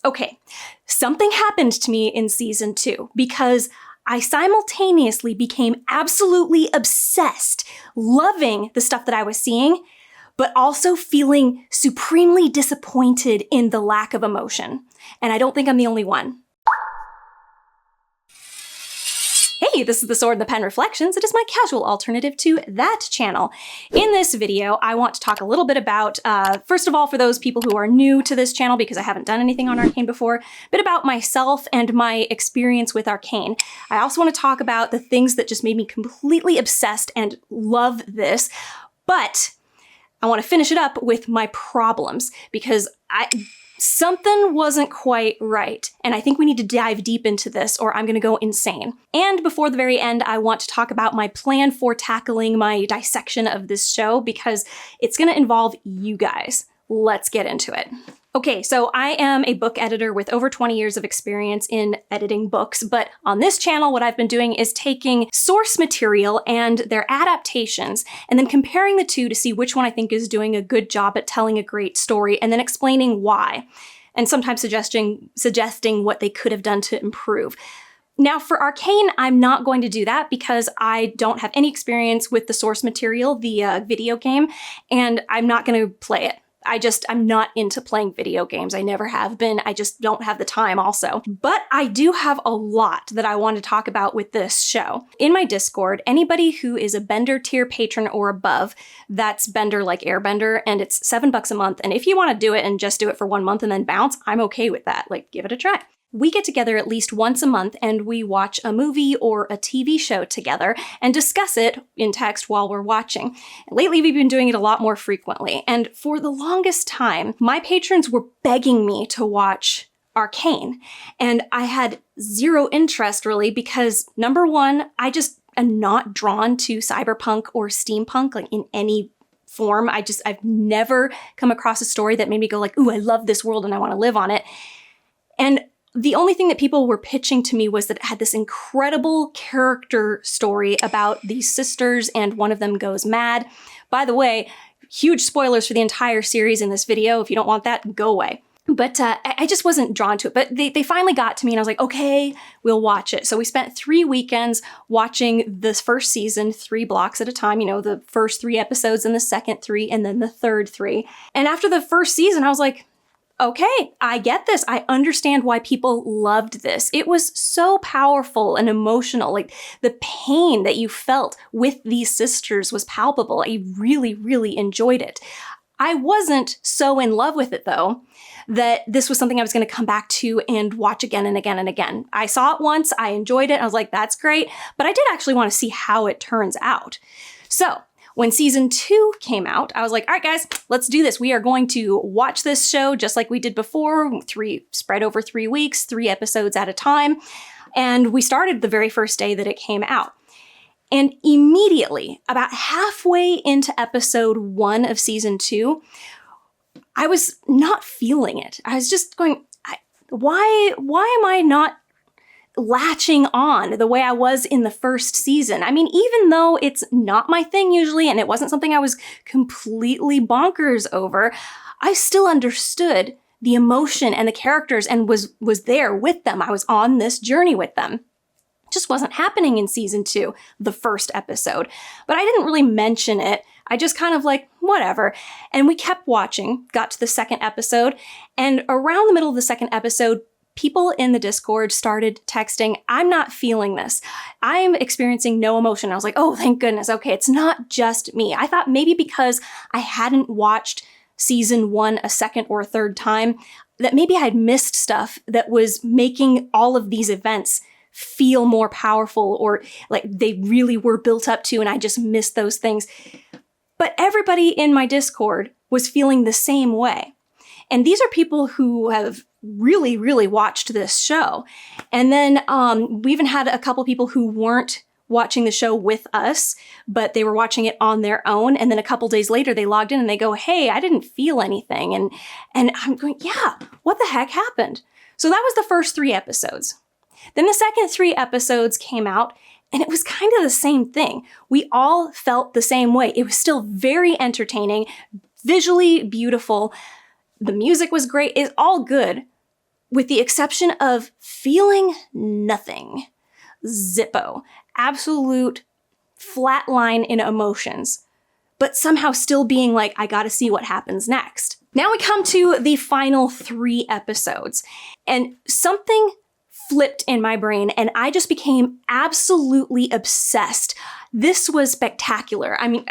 Okay, something happened to me in season 2 because I simultaneously became absolutely obsessed, loving the stuff that I was seeing, but also feeling supremely disappointed in the lack of emotion. And I don't think I'm the only one. Hey, this is the Sword and the Pen Reflections. It is my casual alternative to that channel. In this video, I want to talk a little bit about, first of all, for those people who are new to this channel, because I haven't done anything on Arcane before, a bit about myself and my experience with Arcane. I also want to talk about the things that just made me completely obsessed and love this, but I want to finish it up with my problems, because something wasn't quite right, and I think we need to dive deep into this or I'm gonna go insane. And before the very end, I want to talk about my plan for tackling my dissection of this show, because it's gonna involve you guys. Let's get into it. Okay, so I am a book editor with over 20 years of experience in editing books, but on this channel, what I've been doing is taking source material and their adaptations, and then comparing the two to see which one I think is doing a good job at telling a great story, and then explaining why, and sometimes suggesting what they could have done to improve. Now for Arcane, I'm not going to do that because I don't have any experience with the source material, the video game, and I'm not going to play it. I'm not into playing video games. I never have been. I just don't have the time also. But I do have a lot that I want to talk about with this show. In my Discord, anybody who is a Bender tier patron or above, that's Bender like Airbender, and it's $7 a month. And if you want to do it and just do it for 1 month and then bounce, I'm okay with that. Like, give it a try. We get together at least once a month and we watch a movie or a TV show together and discuss it in text while we're watching. Lately, we've been doing it a lot more frequently, and for the longest time, my patrons were begging me to watch Arcane, and I had zero interest really because, number one, I just am not drawn to cyberpunk or steampunk like in any form. I've never come across a story that made me go like, ooh, I love this world and I want to live on it. And the only thing that people were pitching to me was that it had this incredible character story about these sisters and one of them goes mad. By the way, huge spoilers for the entire series in this video. If you don't want that, go away. But I just wasn't drawn to it. But they finally got to me and I was like, okay, we'll watch it. So we spent 3 weekends watching this first season, 3 blocks at a time, you know, the first 3 episodes and the second 3 and then the third 3. And after the first season, I was like, okay, I get this. I understand why people loved this. It was so powerful and emotional. Like, the pain that you felt with these sisters was palpable. I really, really enjoyed it. I wasn't so in love with it, though, that this was something I was going to come back to and watch again and again and again. I saw it once, I enjoyed it, I was like, that's great, but I did actually want to see how it turns out. So when season 2 came out, I was like, all right, guys, let's do this. We are going to watch this show just like we did before, spread over 3 weeks, 3 episodes at a time. And we started the very first day that it came out. And immediately, about halfway into episode 1 of season 2, I was not feeling it. I was just going, why am I not latching on the way I was in the first season? I mean, even though it's not my thing usually, and it wasn't something I was completely bonkers over, I still understood the emotion and the characters and was there with them. I was on this journey with them. It just wasn't happening in season 2, the first episode. But I didn't really mention it. I just kind of like, whatever. And we kept watching, got to the second episode, and around the middle of the second episode, people in the Discord started texting, I'm not feeling this. I'm experiencing no emotion. I was like, oh, thank goodness. Okay, it's not just me. I thought maybe because I hadn't watched season 1 a second or a third time, that maybe I had missed stuff that was making all of these events feel more powerful, or like they really were built up to, and I just missed those things. But everybody in my Discord was feeling the same way. And these are people who have really, really watched this show. And then we even had a couple people who weren't watching the show with us, but they were watching it on their own. And then a couple days later, they logged in and they go, hey, I didn't feel anything. And I'm going, yeah, what the heck happened? So that was the first 3 episodes. Then the second 3 episodes came out, and it was kind of the same thing. We all felt the same way. It was still very entertaining, visually beautiful. The music was great. It's all good. with the exception of feeling nothing. Zippo. Absolute flatline in emotions, but somehow still being like, I gotta see what happens next. Now we come to the final 3 episodes, and something flipped in my brain, and I just became absolutely obsessed. This was spectacular. I mean,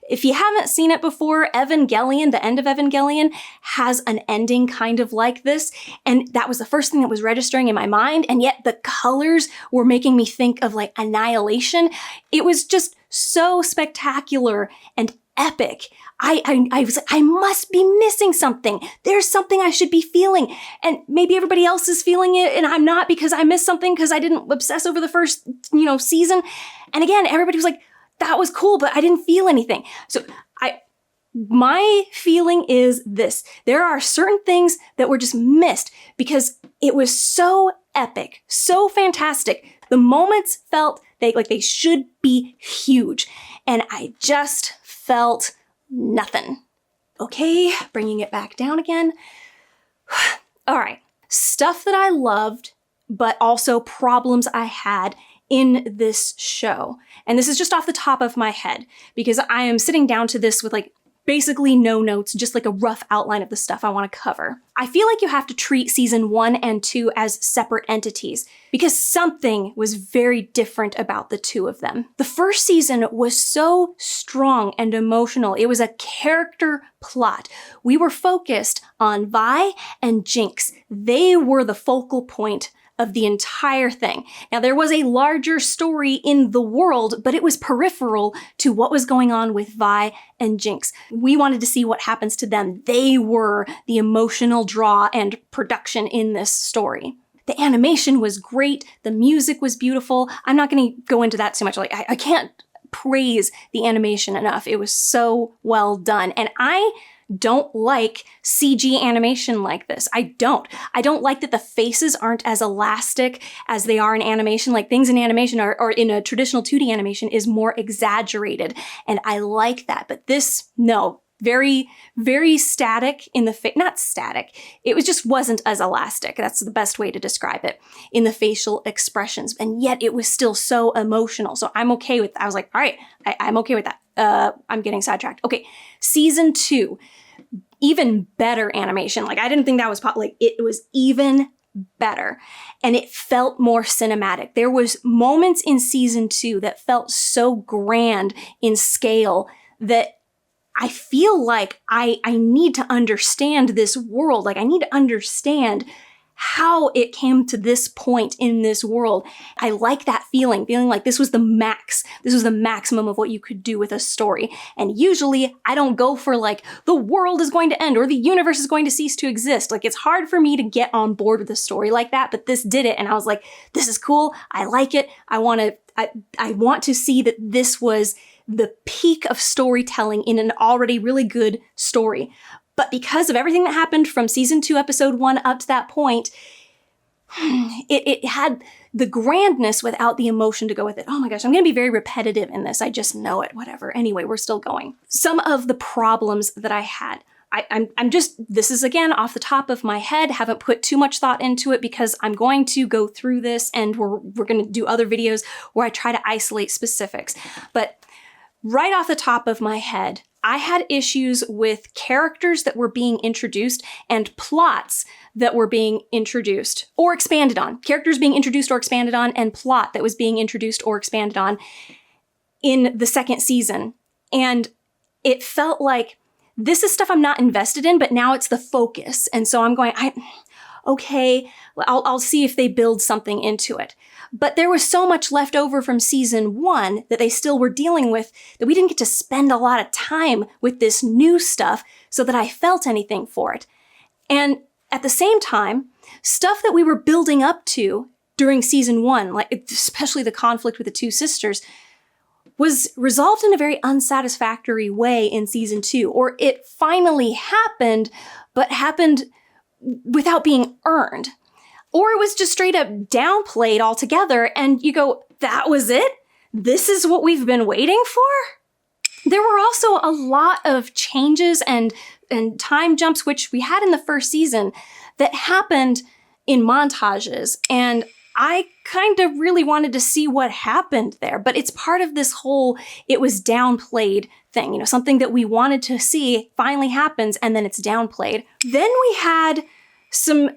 if you haven't seen it before, Evangelion, the end of Evangelion, has an ending kind of like this, and that was the first thing that was registering in my mind, and yet the colors were making me think of like Annihilation. It was just so spectacular and epic. I was like, I must be missing something. There's something I should be feeling. And maybe everybody else is feeling it and I'm not because I missed something because I didn't obsess over the first, season. And again, everybody was like, that was cool, but I didn't feel anything. So my feeling is this. There are certain things that were just missed because it was so epic, so fantastic. The moments felt like they should be huge. And I just felt nothing. Okay, bringing it back down again. All right, stuff that I loved, but also problems I had in this show. And this is just off the top of my head because I am sitting down to this with like basically no notes, just like a rough outline of the stuff I want to cover. I feel like you have to treat season 1 and 2 as separate entities because something was very different about the two of them. The first season was so strong and emotional. It was a character plot. We were focused on Vi and Jinx. They were the focal point of the entire thing. Now, there was a larger story in the world, but it was peripheral to what was going on with Vi and Jinx. We wanted to see what happens to them. They were the emotional draw and production in this story. The animation was great. The music was beautiful. I'm not going to go into that too much. Like, I can't praise the animation enough. It was so well done. And I don't like CG animation like this. I don't like that the faces aren't as elastic as they are in animation. Like things in animation or in a traditional 2D animation is more exaggerated. And I like that. But this, no, very, very static in the face. Not static. It just wasn't as elastic. That's the best way to describe it in the facial expressions. And yet it was still so emotional. So I'm okay with that. I was like, all right, I'm okay with that. I'm getting sidetracked. Okay, season 2, even better animation. Like I didn't think that was it was even better, and it felt more cinematic. There was moments in season 2 that felt so grand in scale that I feel like I need to understand this world. Like I need to understand how it came to this point in this world. I like that feeling like this was the max. This was the maximum of what you could do with a story. And usually I don't go for like the world is going to end or the universe is going to cease to exist. Like it's hard for me to get on board with a story like that, but this did it. And I was like, this is cool. I like it. I want to see that this was the peak of storytelling in an already really good story. But because of everything that happened from season 2, episode 1 up to that point, it had the grandness without the emotion to go with it. Oh my gosh, I'm going to be very repetitive in this. I just know it. Whatever. Anyway, we're still going. Some of the problems that I had. I'm just, this is again off the top of my head, haven't put too much thought into it because I'm going to go through this and we're going to do other videos where I try to isolate specifics. But right off the top of my head, I had issues with characters that were being introduced and plots that were being introduced or expanded on. Characters being introduced or expanded on and plot that was being introduced or expanded on in the second season. And it felt like this is stuff I'm not invested in, but now it's the focus. And so I'm going, okay, I'll see if they build something into it. But there was so much left over from season 1 that they still were dealing with that we didn't get to spend a lot of time with this new stuff so that I felt anything for it. And at the same time, stuff that we were building up to during season 1, like especially the conflict with the two sisters, was resolved in a very unsatisfactory way in season 2, or it finally happened, but happened without being earned. Or it was just straight up downplayed altogether, and you go, that was it? This is what we've been waiting for? There were also a lot of changes and time jumps, which we had in the first season, that happened in montages, and I kind of really wanted to see what happened there, but it's part of this whole it was downplayed thing, you know, something that we wanted to see finally happens and then it's downplayed. Then we had some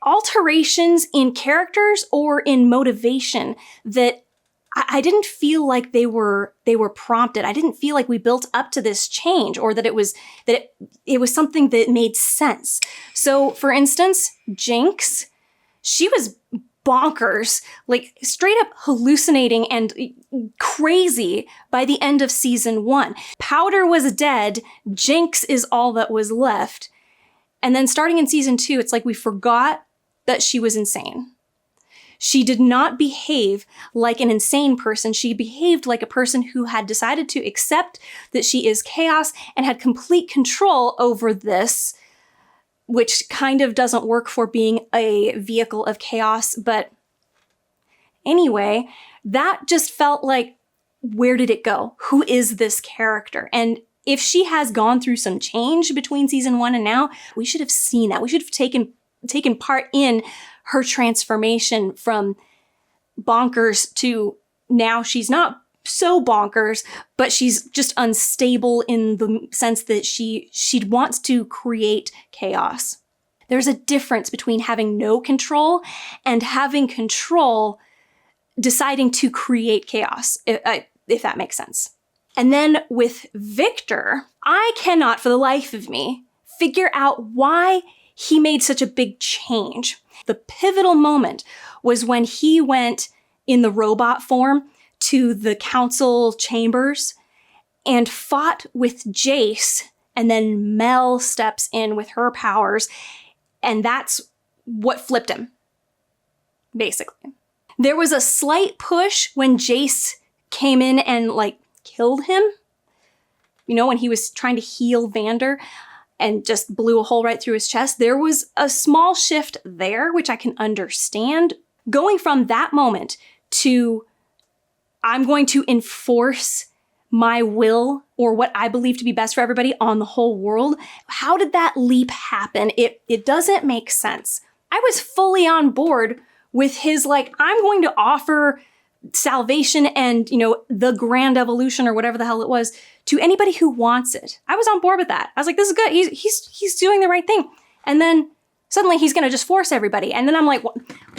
alterations in characters or in motivation that I didn't feel like they were prompted. I didn't feel like we built up to this change or that it was something that made sense. So for instance, Jinx, she was bonkers, like straight up hallucinating and crazy by the end of season 1. Powder was dead, Jinx is all that was left. And then starting in season 2, it's like we forgot that she was insane. She did not behave like an insane person. She behaved like a person who had decided to accept that she is chaos and had complete control over this, which kind of doesn't work for being a vehicle of chaos. But anyway, that just felt like, where did it go? Who is this character? And if she has gone through some change between season 1 and now, we should have seen that. We should have taken part in her transformation from bonkers to now she's not so bonkers, but she's just unstable in the sense that she wants to create chaos. There's a difference between having no control and having control deciding to create chaos, if that makes sense. And then with Victor, I cannot for the life of me figure out why he made such a big change. The pivotal moment was when he went in the robot form to the council chambers and fought with Jace, and then Mel steps in with her powers, and that's what flipped him, basically. There was a slight push when Jace came in and, like, killed him. You know, when he was trying to heal Vander and just blew a hole right through his chest. There was a small shift there, which I can understand. Going from that moment to, I'm going to enforce my will or what I believe to be best for everybody on the whole world. How did that leap happen? It doesn't make sense. I was fully on board with his, like, I'm going to offer salvation and, you know, the grand evolution or whatever the hell it was to anybody who wants it. I was on board with that. I was like, this is good. He's doing the right thing. And then suddenly he's going to just force everybody. And then I'm like,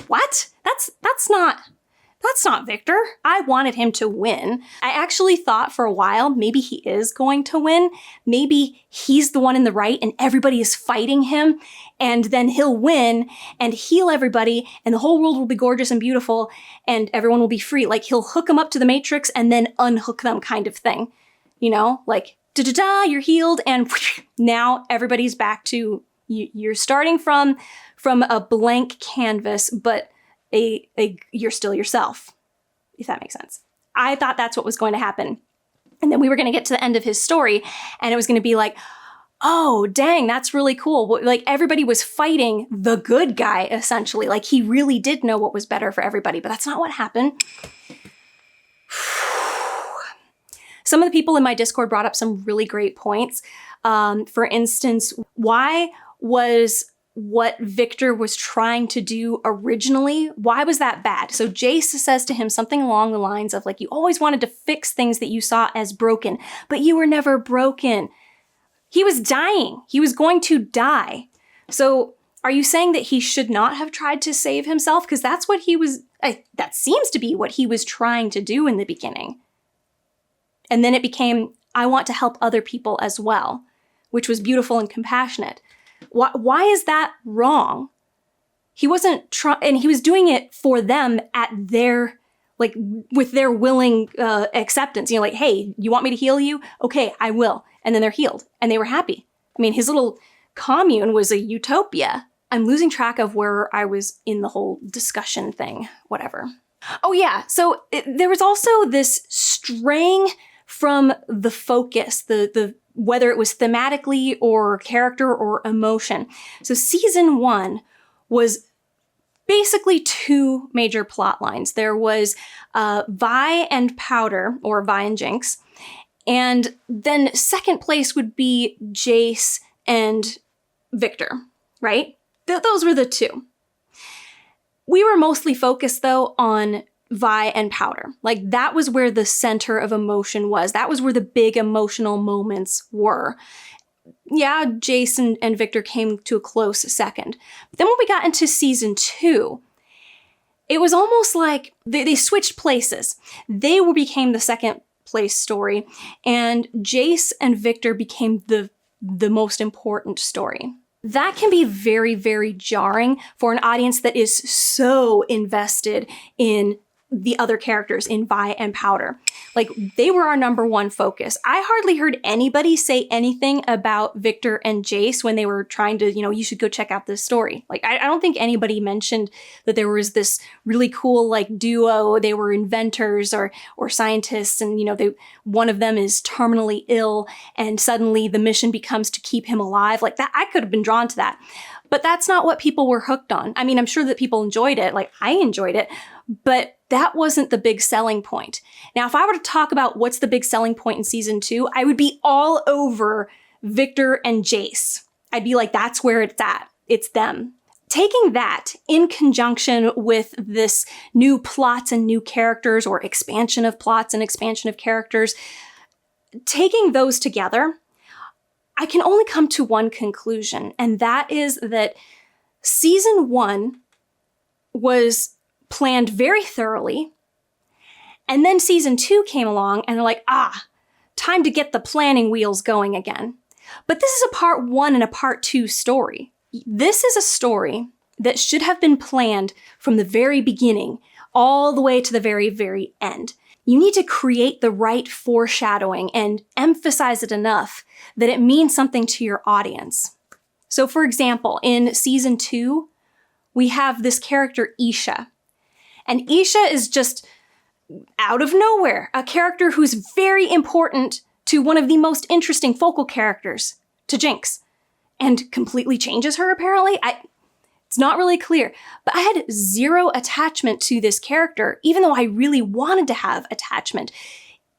what? That's not Victor. I wanted him to win. I actually thought for a while, maybe he is going to win. Maybe he's the one in the right and everybody is fighting him. And then he'll win and heal everybody and the whole world will be gorgeous and beautiful and everyone will be free. Like he'll hook them up to the Matrix and then unhook them kind of thing. You know, like, da-da-da, you're healed and now everybody's back to, you're starting from a blank canvas, but you're still yourself, if that makes sense. I thought that's what was going to happen. And then we were going to get to the end of his story and it was going to be like, oh, dang, that's really cool. Like everybody was fighting the good guy, essentially. Like he really did know what was better for everybody, but that's not what happened. Some of the people in my Discord brought up some really great points. For instance, why was what Victor was trying to do originally, why was that bad? So Jace says to him something along the lines of like, you always wanted to fix things that you saw as broken, but you were never broken. He was dying. He was going to die. So are you saying that he should not have tried to save himself? Because that's what he was, that seems to be what he was trying to do in the beginning. And then it became, I want to help other people as well, which was beautiful and compassionate. Why is that wrong? He wasn't trying, and he was doing it for them at their, like, with their willing acceptance. You know, like, hey, you want me to heal you? Okay, I will. And then they're healed, and they were happy. I mean, his little commune was a utopia. I'm losing track of where I was in the whole discussion thing, whatever. Oh yeah, so there was also this straying from the focus, the whether it was thematically or character or emotion. So season 1 was basically 2 major plot lines. There was Vi and Powder, or Vi and Jinx, and then second place would be Jace and Victor, right? Those were the 2. We were mostly focused, though, on Vi and Powder. Like, that was where the center of emotion was. That was where the big emotional moments were. Yeah, Jason and Victor came to a close second. But then when we got into season 2, it was almost like they switched places. They became the second place story, and Jace and Victor became the most important story. That can be very, very jarring for an audience that is so invested in the other characters, in Vi and Powder. Like, they were our number one focus. I hardly heard anybody say anything about Victor and Jace when they were trying to, you should go check out this story. Like, I don't think anybody mentioned that there was this really cool, like, duo. They were inventors or scientists, and, one of them is terminally ill, and suddenly the mission becomes to keep him alive. Like, that, I could have been drawn to that. But that's not what people were hooked on. I mean, I'm sure that people enjoyed it. Like, I enjoyed it. But that wasn't the big selling point. Now, if I were to talk about what's the big selling point in season 2, I would be all over Victor and Jace. I'd be like, that's where it's at. It's them. Taking that in conjunction with this new plots and new characters, or expansion of plots and expansion of characters, taking those together, I can only come to one conclusion, and that is that season 1 was planned very thoroughly, and then season 2 came along and they're like, time to get the planning wheels going again. But this is a part 1 and a part 2 story. This is a story that should have been planned from the very beginning all the way to the very, very end. You need to create the right foreshadowing and emphasize it enough that it means something to your audience. So, for example, in season 2, we have this character, Isha. And Isha is just out of nowhere, a character who's very important to one of the most interesting focal characters, to Jinx, and completely changes her, apparently. It's not really clear, but I had zero attachment to this character, even though I really wanted to have attachment.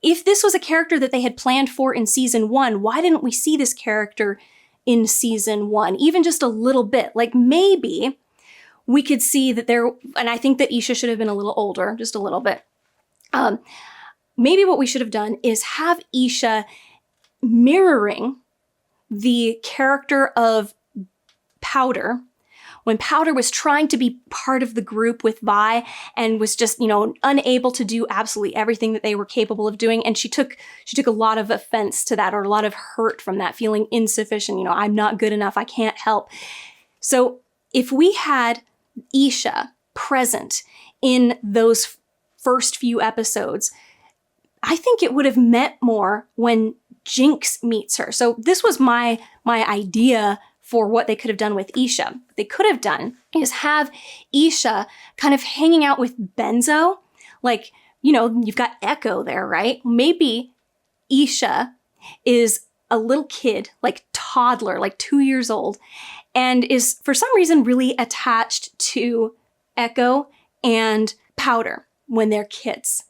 If this was a character that they had planned for in season 1, why didn't we see this character in season 1? Even just a little bit. Like, maybe we could see that and I think that Isha should have been a little older, just a little bit. Maybe what we should have done is have Isha mirroring the character of Powder, when Powder was trying to be part of the group with Vi and was just, unable to do absolutely everything that they were capable of doing. And she took a lot of offense to that, or a lot of hurt from that, feeling insufficient. I'm not good enough. I can't help. So if we had Isha present in those first few episodes, I think it would have meant more when Jinx meets her. So this was my idea for what they could have done with Isha. What they could have done is have Isha kind of hanging out with Benzo. Like, you've got Echo there, right? Maybe Isha is a little kid, like toddler, like 2 years old, and is for some reason really attached to Echo and Powder when they're kids.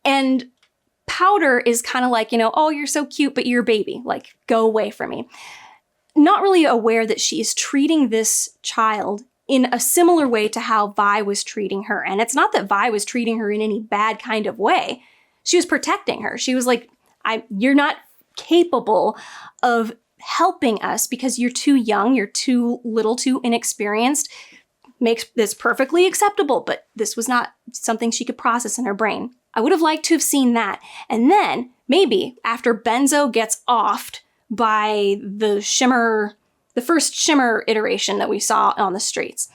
And Powder is kind of like, oh, you're so cute, but you're a baby. Like, go away from me. Not really aware that she is treating this child in a similar way to how Vi was treating her. And it's not that Vi was treating her in any bad kind of way. She was protecting her. She was like, you're not capable of helping us because you're too young, you're too little, too inexperienced. Makes this perfectly acceptable, but this was not something she could process in her brain. I would have liked to have seen that. And then, maybe, after Benzo gets offed by the first Shimmer iteration that we saw on the streets,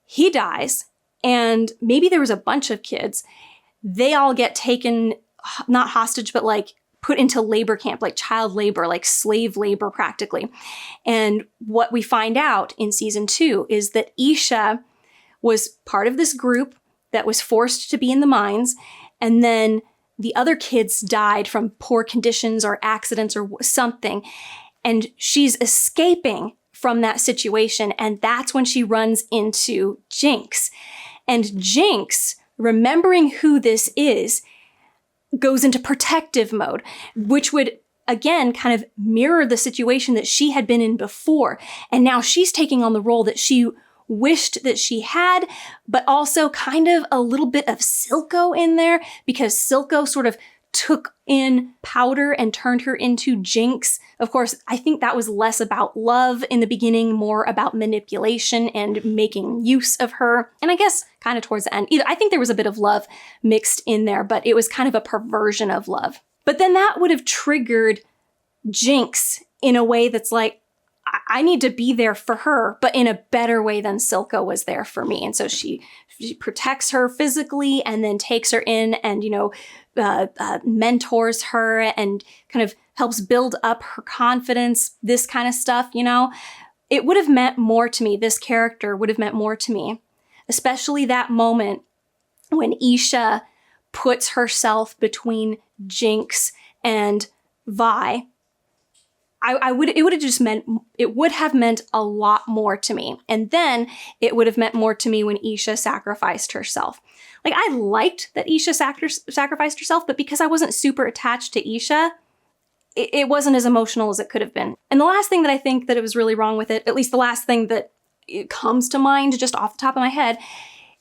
he dies, and maybe there was a bunch of kids. They all get taken, not hostage, but like put into labor camp, like child labor, like slave labor practically. And what we find out in season 2 is that Isha was part of this group that was forced to be in the mines, and then the other kids died from poor conditions or accidents or something. And she's escaping from that situation. And that's when she runs into Jinx. And Jinx, remembering who this is, goes into protective mode, which would, again, kind of mirror the situation that she had been in before. And now she's taking on the role that she wished that she had, but also kind of a little bit of Silco in there, because Silco sort of took in Powder and turned her into Jinx. Of course, I think that was less about love in the beginning, more about manipulation and making use of her. And I guess kind of towards the end, I think there was a bit of love mixed in there, but it was kind of a perversion of love. But then that would have triggered Jinx in a way that's like, I need to be there for her, but in a better way than Silco was there for me. And so she protects her physically and then takes her in and, mentors her and kind of helps build up her confidence, this kind of stuff, It would have meant more to me. This character would have meant more to me, especially that moment when Isha puts herself between Jinx and Vi. It would have meant a lot more to me. And then it would have meant more to me when Isha sacrificed herself. Like, I liked that Isha sacrificed herself, but because I wasn't super attached to Isha, it wasn't as emotional as it could have been. And the last thing that I think that it was really wrong with it, at least the last thing that comes to mind just off the top of my head,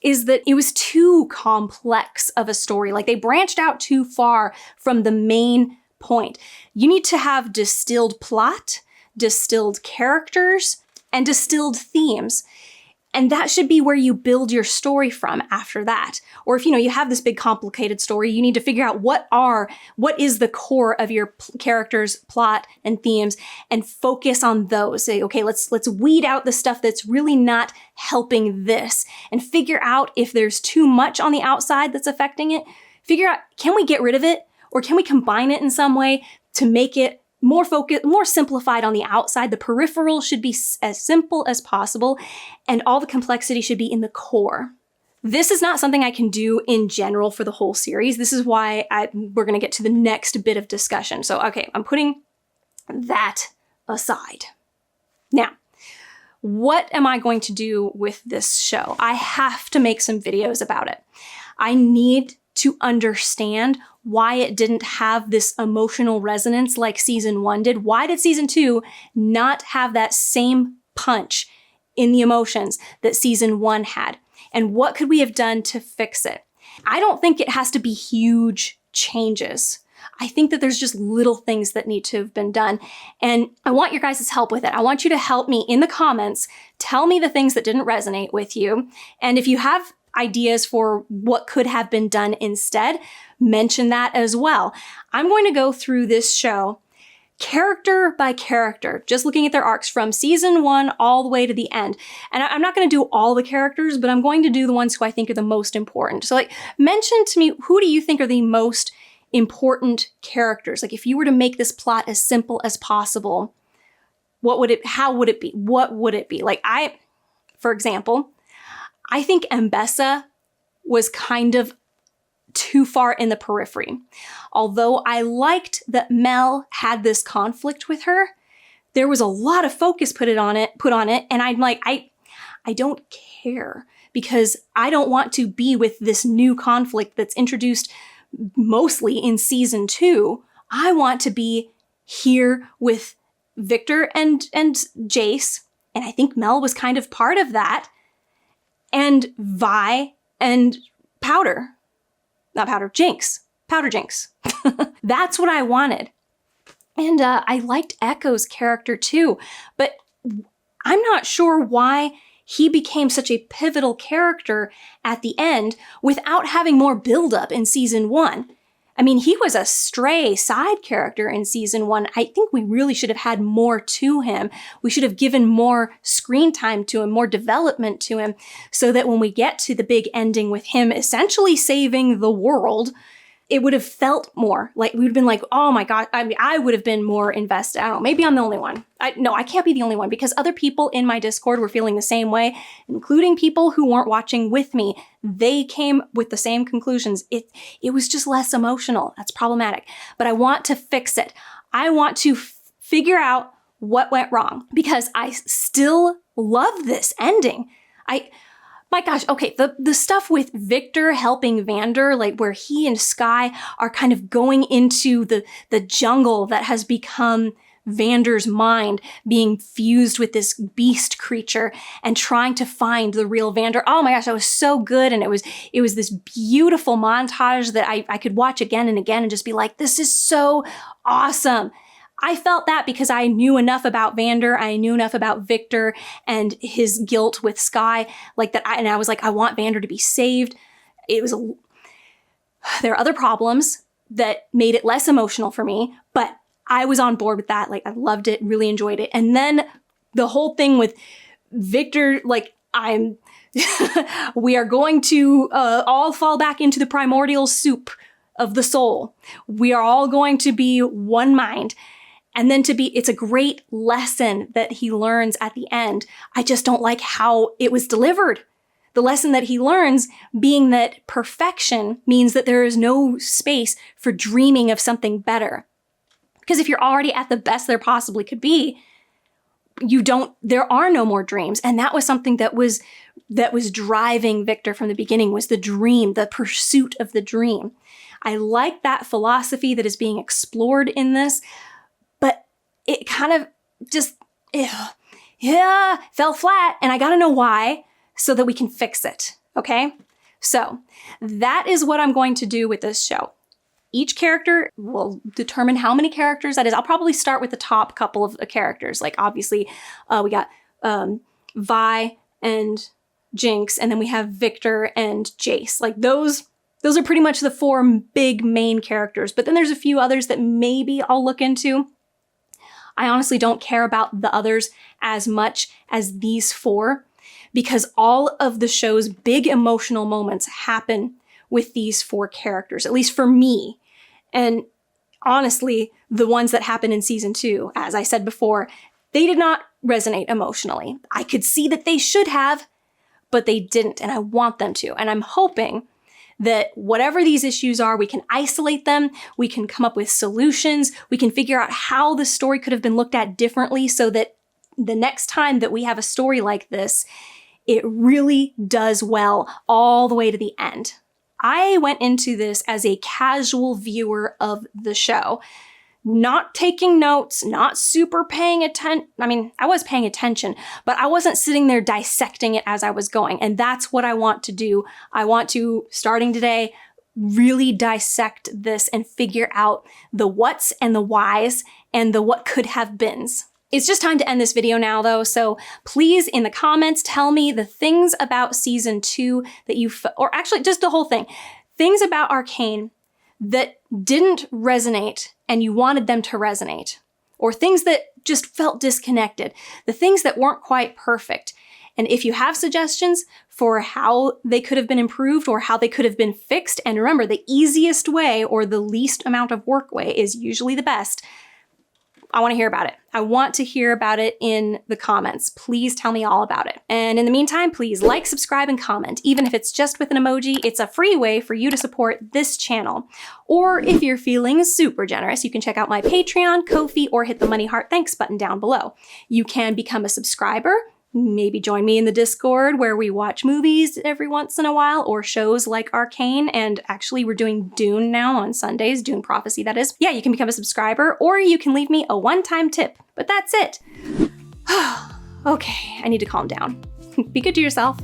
is that it was too complex of a story. Like, they branched out too far from the main point. You need to have distilled plot, distilled characters, and distilled themes. And that should be where you build your story from after that. Or if, you have this big complicated story, you need to figure out what is the core of your character's plot and themes and focus on those. Say, okay, let's weed out the stuff that's really not helping this and figure out if there's too much on the outside that's affecting it. Figure out, can we get rid of it? Or can we combine it in some way to make it more focused, more simplified on the outside? The peripheral should be as simple as possible, and all the complexity should be in the core. This is not something I can do in general for the whole series. This is why we're going to get to the next bit of discussion. So, okay, I'm putting that aside. Now, what am I going to do with this show? I have to make some videos about it. I need to understand why it didn't have this emotional resonance like season 1 did. Why did season 2 not have that same punch in the emotions that season 1 had? And what could we have done to fix it? I don't think it has to be huge changes. I think that there's just little things that need to have been done. And I want your guys' help with it. I want you to help me in the comments. Tell me the things that didn't resonate with you. And if you have ideas for what could have been done instead, mention that as well. I'm going to go through this show character by character, just looking at their arcs from season 1 all the way to the end. And I'm not going to do all the characters, but I'm going to do the ones who I think are the most important. So mention to me, who do you think are the most important characters? Like, if you were to make this plot as simple as possible, how would it be? What would it be? For example, I think Mbessa was kind of too far in the periphery. Although I liked that Mel had this conflict with her, there was a lot of focus put on it, and I'm like, I don't care, because I don't want to be with this new conflict that's introduced mostly in season 2. I want to be here with Victor and Jace, and I think Mel was kind of part of that. And Vi and Jinx. Powder Jinx. That's what I wanted. And I liked Echo's character too, but I'm not sure why he became such a pivotal character at the end without having more buildup in season 1. I mean, he was a stray side character in season 1. I think we really should have had more to him. We should have given more screen time to him, more development to him, so that when we get to the big ending with him essentially saving the world, it would have felt more like we would have been like, oh my God. I mean, I would have been more invested. I don't know. Maybe I'm the only one. No, I can't be the only one, because other people in my Discord were feeling the same way, including people who weren't watching with me. They came with the same conclusions. It was just less emotional. That's problematic. But I want to fix it. I want to figure out what went wrong, because I still love this ending. My gosh, okay, the stuff with Victor helping Vander, like where he and Sky are kind of going into the jungle that has become Vander's mind being fused with this beast creature and trying to find the real Vander. Oh my gosh, that was so good. And it was this beautiful montage that I could watch again and again and just be like, this is so awesome. I felt that because I knew enough about Vander, I knew enough about Victor and his guilt with Sky, like that. And I was like, I want Vander to be saved. There are other problems that made it less emotional for me, but I was on board with that. Like, I loved it, really enjoyed it. And then the whole thing with Victor, like, we are going to all fall back into the primordial soup of the soul. We are all going to be one mind. And then it's a great lesson that he learns at the end. I just don't like how it was delivered. The lesson that he learns being that perfection means that there is no space for dreaming of something better. Because if you're already at the best there possibly could be, there are no more dreams. And that was something that was driving Victor from the beginning, was the dream, the pursuit of the dream. I like that philosophy that is being explored in this, but it kind of just, fell flat, and I gotta know why so that we can fix it, okay? So that is what I'm going to do with this show. Each character will determine how many characters that is. I'll probably start with the top couple of characters. Like, obviously, we got Vi and Jinx, and then we have Victor and Jace. Like, those are pretty much the four big main characters. But then there's a few others that maybe I'll look into. I honestly don't care about the others as much as these four, because all of the show's big emotional moments happen with these four characters, at least for me. And honestly, the ones that happen in season 2, as I said before, they did not resonate emotionally. I could see that they should have, but they didn't, and I want them to. And I'm hoping that whatever these issues are, we can isolate them, we can come up with solutions, we can figure out how the story could have been looked at differently so that the next time that we have a story like this, it really does well all the way to the end. I went into this as a casual viewer of the show, not taking notes, not super paying attention. I mean, I was paying attention, but I wasn't sitting there dissecting it as I was going. And that's what I want to do. I want to, starting today, really dissect this and figure out the what's and the whys and the what could have beens. It's just time to end this video now, though, so please, in the comments, tell me the things about season 2 that or actually just the whole thing, things about Arcane that didn't resonate and you wanted them to resonate, or things that just felt disconnected, the things that weren't quite perfect. And if you have suggestions for how they could have been improved or how they could have been fixed, and remember, the easiest way or the least amount of work way is usually the best, I want to hear about it. I want to hear about it in the comments. Please tell me all about it. And in the meantime, please like, subscribe, and comment. Even if it's just with an emoji, it's a free way for you to support this channel. Or if you're feeling super generous, you can check out my Patreon, Ko-fi, or hit the money heart thanks button down below. You can become a subscriber. Maybe join me in the Discord where we watch movies every once in a while, or shows like Arcane, and actually we're doing Dune now on Sundays, Dune Prophecy that is. Yeah, you can become a subscriber, or you can leave me a one-time tip, but that's it. Okay, I need to calm down. Be good to yourself.